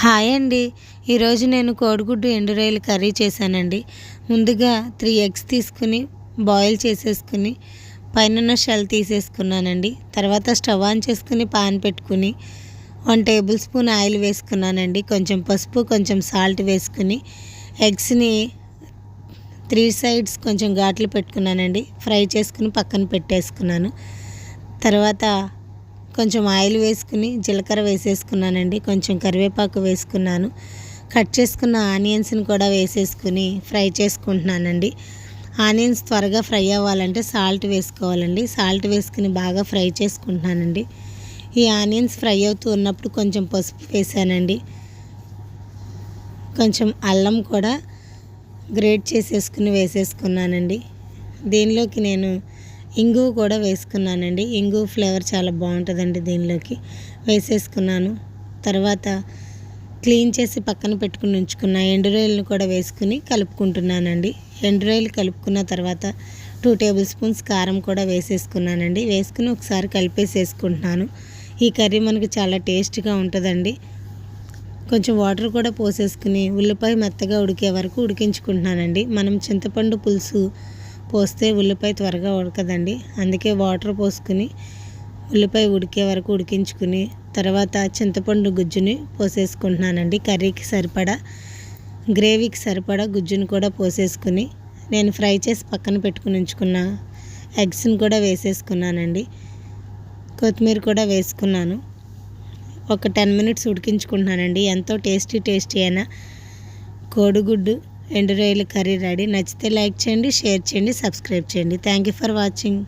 Hi అండి. ఈరోజు నేను కోడిగుడ్డు ఎండు రొయ్యల కర్రీ చేశానండి. ముందుగా 3 ఎగ్స్ తీసుకుని బాయిల్ చేసేసుకుని పైన షెల్ తీసేసుకున్నానండి. తర్వాత స్టవ్ ఆన్ చేసుకుని పాన్ పెట్టుకుని 1 టేబుల్ స్పూన్ ఆయిల్ వేసుకున్నానండి. కొంచెం పసుపు, కొంచెం సాల్ట్ వేసుకుని ఎగ్స్ని 3 సైడ్స్ కొంచెం ఘాట్లు పెట్టుకున్నానండి. ఫ్రై చేసుకుని పక్కన పెట్టేసుకున్నాను. తర్వాత కొంచెం ఆయిల్ వేసుకుని జీలకర్ర వేసేసుకున్నానండి. కొంచెం కరివేపాకు వేసుకున్నాను. కట్ చేసుకున్న ఆనియన్స్ని కూడా వేసేసుకుని ఫ్రై చేసుకుంటున్నానండి. ఆనియన్స్ త్వరగా ఫ్రై అవ్వాలంటే సాల్ట్ వేసుకోవాలండి. సాల్ట్ వేసుకుని బాగా ఫ్రై చేసుకుంటున్నానండి. ఈ ఆనియన్స్ ఫ్రై అవుతూ ఉన్నప్పుడు కొంచెం పసుపు వేసానండి. కొంచెం అల్లం కూడా గ్రేట్ చేసేసుకుని వేసేసుకున్నానండి. దీనిలోకి నేను ఇంగువ కూడా వేసుకున్నానండి. ఇంగువ ఫ్లేవర్ చాలా బాగుంటుందండి. దీనిలోకి వేసేసుకున్నాను. తర్వాత క్లీన్ చేసి పక్కన పెట్టుకుని ఉంచుకున్న ఎండు రొయ్యలను కూడా వేసుకుని కలుపుకుంటున్నానండి. ఎండు రొయ్యలు కలుపుకున్న తర్వాత 2 టేబుల్ స్పూన్స్ కారం కూడా వేసేసుకున్నానండి. వేసుకుని ఒకసారి కలిపేసేసుకుంటున్నాను. ఈ కర్రీ మనకి చాలా టేస్ట్గా ఉంటుందండి. కొంచెం వాటర్ కూడా పోసేసుకుని ఉల్లిపాయ మెత్తగా ఉడికే వరకు ఉడికించుకుంటున్నానండి. మనం చింతపండు పులుసు పోస్తే ఉల్లిపాయ త్వరగా ఉడకదండి. అందుకే వాటర్ పోసుకుని ఉల్లిపాయ ఉడికే వరకు ఉడికించుకుని తర్వాత చింతపండు గుజ్జుని పోసేసుకుంటున్నానండి. కర్రీకి సరిపడా గ్రేవీకి సరిపడా గుజ్జుని కూడా పోసేసుకుని నేను ఫ్రై చేసి పక్కన పెట్టుకుని ఉంచుకున్న ఎగ్స్ని కూడా వేసేసుకున్నానండి. కొత్తిమీర కూడా వేసుకున్నాను. ఒక 10 మినిట్స్ ఉడికించుకుంటున్నానండి. ఎంతో టేస్టీ అయిన కోడిగుడ్డు ఎండు రొయ్యల కర్రీ రెడీ. నచ్చితే లైక్ చేయండి, షేర్ చేయండి, సబ్స్క్రైబ్ చేయండి. Thank you for watching.